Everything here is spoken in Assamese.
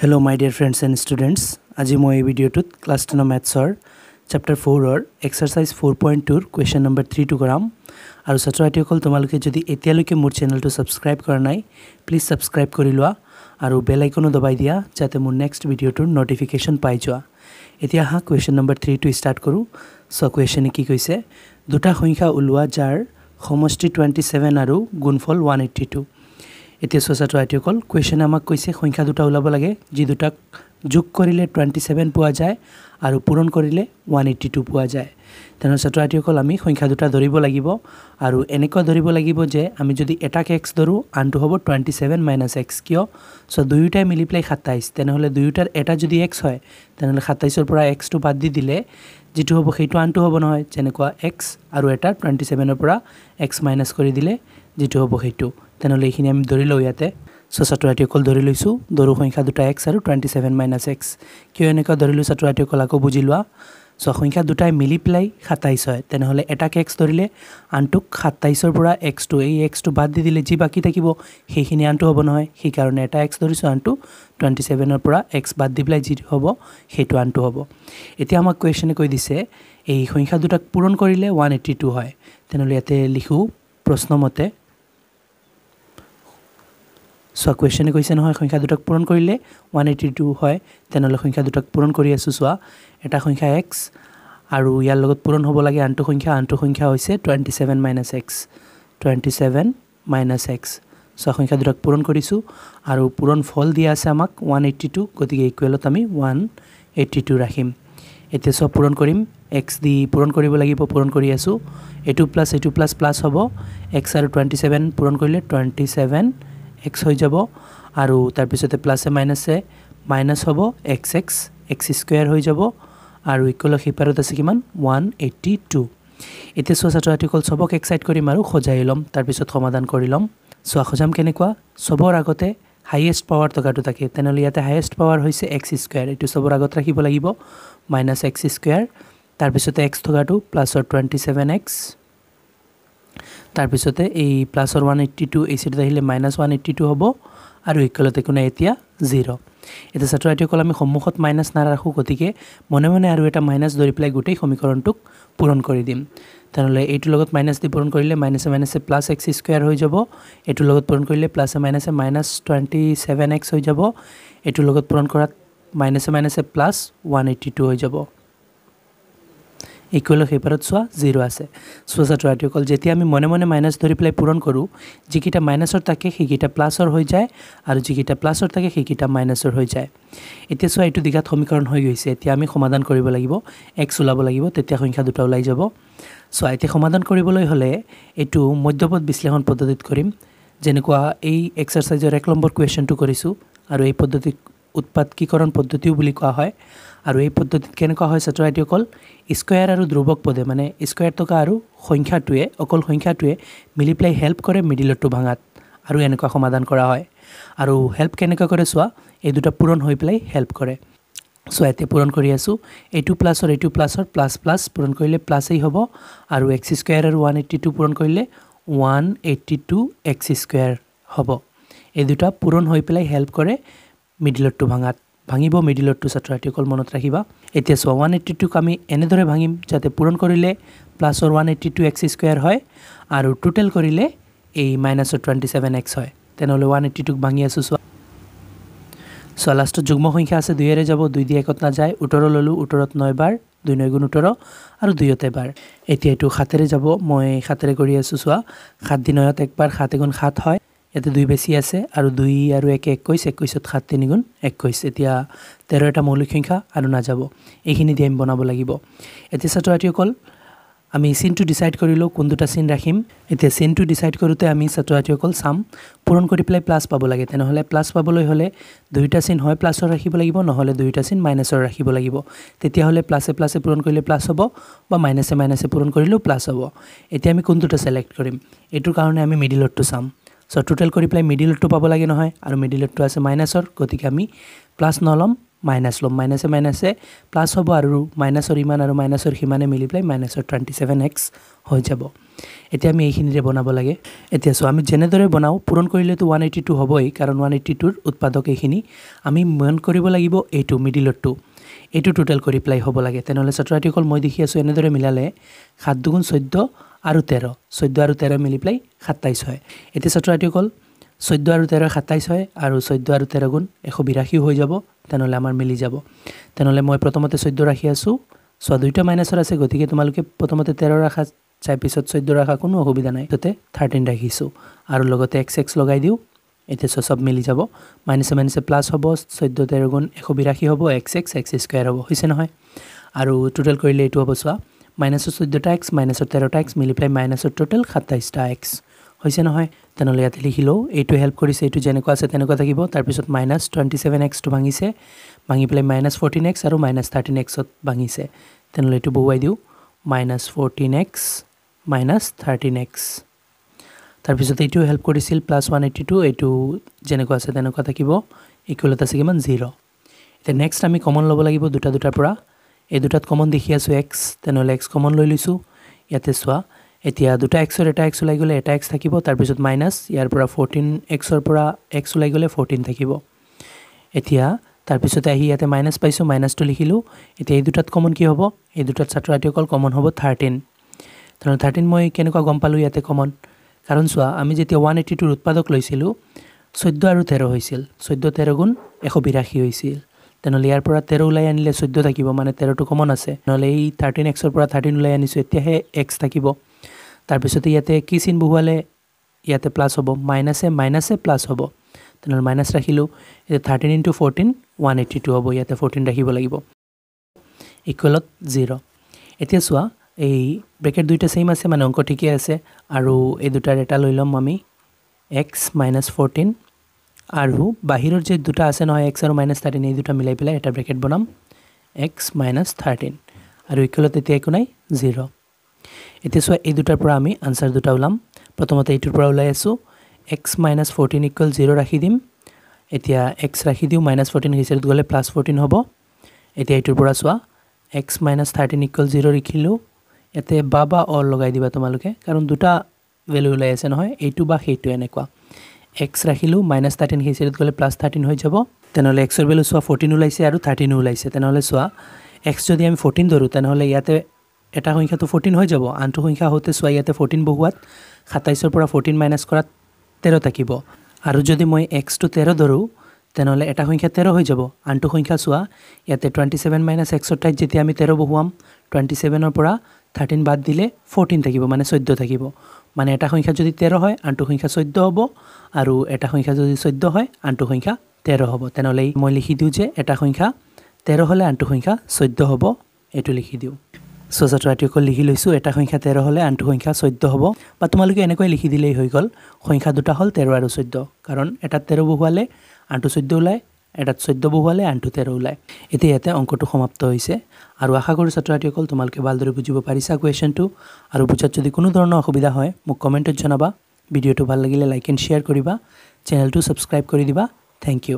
Hello my dear friends and students. আজি মই এই ভিডিওটোত ক্লাস 10 ম্যাথছৰ চ্যাপ্টাৰ 4 ৰ এক্সাৰসাইজ 4.2 ৰ কোৱেশ্চন নম্বৰ 3 টো কৰাম আৰু ছাত্ৰছাত্ৰীসকল তোমালোকে যদি এতিয়ালৈকে মোৰ চেনেলটো সাবস্ক্ৰাইব কৰা নাই প্লিজ সাবস্ক্ৰাইব কৰি লোৱা আৰু বেল আইকনো দবাই দিয়া যাতে মোৰ নেক্সট ভিডিওটোৰ নটিফিকেশন পাই যোৱা এতিয়া হা কোৱেশ্চন নম্বৰ 3 টো ষ্টাৰ্ট কৰো সো কোৱেশ্চনে কি কৈছে দুটা সংখ্যা উলোৱা যাৰ সমষ্টি 27 আৰু গুণফল 182 এতিয়া ছাত্ৰছাত্ৰীসকল কোৱেশ্চনে আমাক কৈছে সংখ্যা দুটা উলাব লাগে যি দুটাক যোগ কৰিলে 27 পোৱা যায় আৰু পূৰণ কৰিলে 182 পোৱা যায় তেনে ছাত্ৰছাত্ৰীসকল আমি সংখ্যা দুটা ধৰিব লাগিব আৰু এনেকৈ ধৰিব লাগিব যে আমি যদি এটাক x ধৰো আনটো হ'ব 27 - x কিয় সো দুয়োটাই মিলি প্লাই 27 তেনে হলে দুয়োটাৰ এটা যদি x হয় তেনে হলে 27 ৰ পৰা x টো বাদ দি দিলে যেটো হ'ব সেইটো আনটো হ'ব নহয় যেনেকুৱা x আৰু এটা 27 ৰ পৰা x মাইনাস কৰি দিলে যেটো হ'ব সেইটো তেনলে এইখিনি আমি ধৰি লও ইয়াতে সো ছাত্ৰছাত্ৰীসকল ধৰি লৈছো ধৰু সংখ্যা দুটা x আৰু 27 - x কিয় এনেকা ধৰিলো ছাত্ৰছাত্ৰীসকল আকৌ বুজি লোৱা সো সংখ্যা দুটাই মিলি প্লাই 27 হয় তেনে হলে এটাক x ধৰিলে আনটোক 27 ৰ পৰা x টো এই x টো বাদ দি দিলে যি বাকি থাকিব সেইখিনি আনটো হ'ব নহয় সেই কাৰণে এটা x ধৰিছো আনটো 27 ৰ পৰা x বাদ দি প্লাই যি হ'ব সেইটো আনটো হ'ব এতিয়া আমাক কোৱেশ্চনে কৈ দিছে এই সংখ্যা দুটাক পূৰণ কৰিলে 182 হয় তেনলে ইয়াতে লিখো প্ৰশ্নমতে সো কোৱেশ্চনে কৈছে নহয় সংখ্যা দুটাক পূৰণ কৰিলে 182 হয় তেনলে সংখ্যা দুটাক পূৰণ কৰি আছো সোৱা এটা সংখ্যা x আৰু ইয়াৰ লগত পূৰণ হ'ব লাগে আনটো সংখ্যা হৈছে 27 - x 27 - x সো সংখ্যা দুটাক পূৰণ কৰিছো আৰু পূৰণ ফল দিয়া আছে আমাক 182 গতিকে ইকুৱেলত আমি 182 ৰাখিম এতিয়া সব পূৰণ কৰিম x দি পূৰণ কৰিব লাগিব পূৰণ কৰি আছো এটো প্লাস প্লাস হ'ব x আৰু 27 পূৰণ কৰিলে 27 x হৈ যাব আৰু তাৰ পিছতে প্লাসে মাইনাসে মাইনাস হ'ব xx x স্কয়াৰ হৈ যাব আৰু ইকুৱেল হিপাৰত আছে কিমান 182 এতিয়া ছাত্ৰছাত্ৰীসকল সবক এক্সাইট কৰিম আৰু খজাই লম তাৰ পিছত সমাধান কৰি লম সো খজাম কেনেকুৱা সবৰ আগতে হাইয়েস্ট পাৱাৰ টকাটো থাকে তেনলে ইয়াতে হাইয়েস্ট পাৱাৰ হৈছে x স্কয়াৰ এটো সবৰ আগত ৰাখিব লাগিব - x স্কয়াৰ তাৰ পিছতে x টকাটো প্লাসৰ 27x তাৰ পিছতে এই প্লাসৰ 182 এই সাইডে আহিলে -182 হ'ব আৰু ইকুৱেলতে কোনে এতিয়া 0 এটা ছাত্ৰছাত্ৰীসকল আমি সম্মুখত মাইনাস না ৰাখো গতিকে মনে মনে আৰু এটা মাইনাস ধৰি প্লাই গুটেই সমীকৰণটোক পূৰণ কৰি দিম তেনলে এইটো লগত মাইনাস দি পূৰণ কৰিলে মাইনাসে মাইনাসে প্লাস x স্কয়াৰ হৈ যাব এইটো লগত পূৰণ কৰিলে প্লাসে মাইনাসে -27x হৈ যাব এইটো লগত পূৰণ কৰাত মাইনাসে মাইনাসে প্লাস 182 হৈ যাব ইকুৱেল হিপাৰত সোৱা 0 আছে সো ছাত্ৰছাত্ৰীসকল যেতিয়া আমি মনে মনে মাইনাস ধৰি প্লাই পূৰণ কৰো যিকিটা মাইনাসৰ থাকে সেইকিটা প্লাসৰ হৈ যায় আৰু যিকিটা প্লাসৰ থাকে সেইকিটা মাইনাসৰ হৈ যায় এতিয়া সোৱা এইটো দিঘাত সমীকৰণ হৈ গৈছে এতিয়া আমি সমাধান কৰিব লাগিব x উলাব লাগিব তেতিয়া সংখ্যা দুটা ওলাই যাব সো এতিয়া সমাধান কৰিবলৈ হলে এইটো মধ্যপদ বিশ্লেষণ পদ্ধতিত কৰিম যেনেকুৱা এই এক্সাৰসাইজৰ 1 নম্বৰ কোৱেশ্চনটো কৰিছো আৰু এই পদ্ধতিক উৎপাদকীকৰণ পদ্ধতিও বুলি কোৱা হয় আৰু এই পদ্ধতিত কেনেকুৱা হয় ছাত্ৰছাত্ৰীসকল স্কয়াৰ আৰু ধ্ৰুবক পদে মানে স্কয়াৰ টকা আৰু সংখ্যাটোৱে অকল সংখ্যাটোৱে মিলি প্লাই হেল্প কৰে মিডিলটো ভাঙাত আৰু এনেকুৱা সমাধান কৰা হয় আৰু হেল্প কেনেকৈ কৰে সোৱা এই দুটা পূৰণ হৈ প্লাই হেল্প কৰে সো এতে পূৰণ কৰি আছো এইটো প্লাসৰ প্লাস প্লাস পূৰণ কৰিলে প্লাসই হ'ব আৰু x স্কয়াৰ আৰু 182 পূৰণ কৰিলে 182 x স্কয়াৰ হ'ব এই দুটা পূৰণ হৈ প্লাই হেল্প কৰে মিডিলটো ভাঙাত ভাঙিব মিডিলটো ছাত্ৰছাত্ৰীসকল মনত ৰাখিবা এতিয়া 182 ক আমি এনেদৰে ভাঙিম যাতে পূৰণ কৰিলে প্লাসৰ 182 x স্কয়াৰ হয় আৰু টোটাল কৰিলে এই মাইনাসৰ 27x হয় তেনলে 182 ক ভাঙি আছো সো লাষ্টত যুগ্ম সংখ্যা আছে 2 এৰে যাব 2 দি একত না যায় 18 ললো 18ত 9 বাৰ 2 9 গুণ 18 আৰু 2 তে বাৰ এতিয়া এটো 7 এৰে যাব মই 7 এৰে কৰি আছো সোৱা 7 দি 9ত একবাৰ 7 গুণ 7 হয় এতে 2 বেছি আছে আৰু 2 আৰু 1 21 21ত 7 3 গুণ 21 এতিয়া 13 এটা মৌলিক সংখ্যা আৰু না যাব এইখিনি দি আমি বনাব লাগিব এতিয়া ছাত্ৰছাত্ৰীসকল আমি চিনটো ডিসাইড কৰিলো কোন দুটা চিন ৰাখিম এতিয়া চিনটো ডিসাইড কৰোতে আমি ছাত্ৰছাত্ৰীসকল সাম পূৰণ কৰি প্লাই প্লাস পাব লাগে তেনে হলে প্লাস পাবলৈ হলে দুইটা চিন হয় প্লাসৰ ৰাখিব লাগিব নহলে দুইটা চিন মাইনাসৰ ৰাখিব লাগিব তেতিয়া হলে প্লাসে প্লাসে পূৰণ কৰিলে প্লাস হ'ব বা মাইনাসে মাইনাসে পূৰণ কৰিলেও প্লাস হ'ব এতিয়া আমি কোন দুটা সিলেক্ট কৰিম এটোৰ কাৰণে আমি মিডিলটো সাম সো টোটাল কৰি প্লাই মিডিলটো পাব লাগে নহয় আৰু মিডিলটো আছে মাইনাসৰ গতিকে আমি প্লাস নলম মাইনাছ ল'ম মাইনাছে মাইনাছে প্লাছ হ'ব আৰু মাইনাছৰ ইমান আৰু মাইনাছৰ সিমানে মিলি পেলাই মাইনাছৰ 27x হৈ যাব এতিয়া আমি এইখিনিৰে বনাব লাগে এতিয়া সো আমি যেনেদৰে বনাও পূৰণ কৰিলেতো 182 হ'বই কাৰণ 182ৰ উৎপাদক এইখিনি আমি মন কৰিব লাগিব এইটো মিডিলৰটো এইটো টোটাল কৰি প্লাই হ'ব লাগে তেনেহলে ছাত্ৰছাত্ৰীসকল মই দেখি আছো এনেদৰে মিলালে 7 দুগুণ 14 আৰু 13 14 আৰু 13 মিলি প্লাই 27 হয় এতিয়া ছাত্ৰছাত্ৰীসকল 14 আৰু 13 27 হয় আৰু 14 আৰু 13 গুণ 182 হৈ যাব তেনেহলে আমাৰ মিলি যাব তেনেহলে মই প্ৰথমতে 14 ৰাখি আছো সো দুইটা মাইনাছৰ আছে গতিকে তোমালোকে প্ৰথমতে 13 ৰাখা চাই পিছত 14 ৰাখা কোনো অসুবিধা নাই ততে 13 ৰাখিছো আৰু লগতে x লগাই দিও এতিয়া সব মিলি যাব মাইনাছে মাইনাছে প্লাস হ'ব 14 13 গুণ 182 হ'ব x স্কয়াৰ হ'ব হৈছে নহয় আৰু টোটাল কৰিলে এটো হ'ব সোৱা মাইনাছৰ 14টা x মাইনাছৰ 13টা x মিলি প্লাই মাইনাছৰ টোটাল 27টা x হৈছে নহয় তেনেহলে ইয়াতে লিখিলো এইটো হেল্প কৰিছে এইটো যেনেকুৱা আছে তেনেকুৱা থাকিব তাৰ পিছত মাইনাছ 27x টো ভাঙিছে ভাঙি প্লাই মাইনাছ 14x আৰু মাইনাছ 13x ত ভাঙিছে তেনেহলে এটো বহুৱাই দিও মাইনাছ 14x মাইনাছ 13x তাৰ পিছত এইটো হেল্প কৰিছিল প্লাস 182 এইটো যেনেকুৱা আছে তেনেকুৱা থাকিব ইকুৱেলত আছে কিমান 0 এতিয়া নেক্সট আমি কমন ল'ব লাগিব দুটাৰ পৰা এই দুটাত কমন দেখি আছো x তেনেহলে x কমন লৈ লৈছো ইয়াতে সোৱা এতিয়া দুটা x ৰ এটা x ওলাই গলে এটা x থাকিব তাৰ পিছত মাইনাস ইয়াৰ পৰা 14x ৰ পৰা x ওলাই গলে 14 থাকিব এতিয়া তাৰ পিছত আহি ইয়াতে মাইনাস পাইছো মাইনাসটো লিখিলো এতিয়া এই দুটাত কমন কি হ'ব এই দুটাত ছাত্ৰছাত্ৰীসকল কমন হ'ব 13 তেনে 13 মই কেনেকুৱা গম পালো ইয়াতে কমন কাৰণ সোৱা আমি যেতিয়া 182 ৰ উৎপাদক লৈছিলো 14 আৰু 13 হৈছিল 14 13 গুণ 182 হৈছিল তেনেহলে ইয়াৰ পৰা 13 ওলাই আনিলে 14 থাকিব মানে 13 টো কমন আছে নহলে এই 13x ৰ পৰা 13 ওলাই আনিছো এতিয়াহে x থাকিব তাৰ পিছত ইয়াতে কি চিন বহুৱালে ইয়াতে প্লাস হ'ব মাইনাছে মাইনাছে প্লাস হ'ব তেনেহলে মাইনাস ৰাখিলো এতিয়া 13 * 14 182 হ'ব ইয়াতে 14 ৰাখিব লাগিব ইকুৱেলত 0 এতিয়া সোৱা এই ব্ৰেকেট দুইটা সেম আছে মানে অংক ঠিকই আছে আৰু এই দুটাৰ এটা লৈ লম আমি x - 14 আৰু বাহিৰৰ যে দুটা আছে নহয় x আৰু -13 এই দুটা মিলাই পেলাই এটা ব্ৰেকেট বনাম x - 13 আৰু ইকুৱেলত এতিয়া একো নাই 0 এতিয়া সোৱা এই দুটাৰ পৰা আমি আনসাৰ দুটা উলাম প্ৰথমতে এইটোৰ পৰা উলাই আছো x - 14 = 0 ৰাখি দিম এতিয়া x ৰাখি দিও -14 হিচাপত গলে +14 হ'ব এতিয়া এইটোৰ পৰা সোৱা x - 13 = 0 লিখিলো এতে বাবা অল লগাই দিবা তোমালোকে কাৰণ দুটা ভ্যালু ওলাই আছে নহয় এইটো বা সেইটো এনেকুৱা x ৰাখিলো -13 হিচাপত গলে +13 হৈ যাব তেনেহলে x ৰ ভ্যালু সোৱা 14 ওলাইছে আৰু 13 ওলাইছে তেনেহলে সোৱা x যদি আমি 14 ধৰো তেনেহলে ইয়াতে এটা সংখ্যা তো 14 হৈ যাব আনটো সংখ্যা হতে সোৱা ইয়াতে 14 বহুৱাত 27 ৰ পৰা 14 মাইনাস কৰাত 13 থাকিব আৰু যদি মই x to 13 ধৰো তেনেহলে এটা সংখ্যা 13 হৈ যাব আনটো সংখ্যা সোৱা ইয়াতে 27 - x ৰ ঠাইত যেতিয়া আমি 13 বহুৱাম 27 ৰ পৰা 13 বাদ দিলে 14 থাকিব মানে 14 থাকিব মানে এটা সংখ্যা যদি 13 হয় আনটো সংখ্যা 14 হ'ব আৰু এটা সংখ্যা যদি 14 হয় আনটো সংখ্যা 13 হ'ব তেনেহলে মই লিখি দিও যে এটা সংখ্যা 13 হলে আনটো সংখ্যা 14 হ'ব এটো লিখি দিও সো ছাত্ৰছাত্ৰীসকল লিখি লৈছো এটা সংখ্যা 13 হলে আনটো সংখ্যা 14 হ'ব বা তোমালোকে এনেকৈ লিখি দিলেই হৈ গল সংখ্যা দুটা হল 13 আৰু 14 কাৰণ এটা 13 বহুৱালে আনটো 14 ওলাই এটা 14 বহুৱালে আনটো 13 ওলাই এতিয়া ইয়াতে অংকটো সমাপ্ত হৈছে আৰু আশা কৰো ছাত্ৰছাত্ৰীসকল তোমালোকে ভালদৰে বুজিব পাৰিছা কোৱেশ্চনটো আৰু বুজাত যদি কোনো ধৰণৰ অসুবিধা হয় মোক কমেন্টত জনাবা ভিডিওটো ভাল লাগিলে লাইক এণ্ড শেয়াৰ কৰিবা চেনেলটো সাবস্ক্ৰাইব কৰি দিবা থ্যাংক ইউ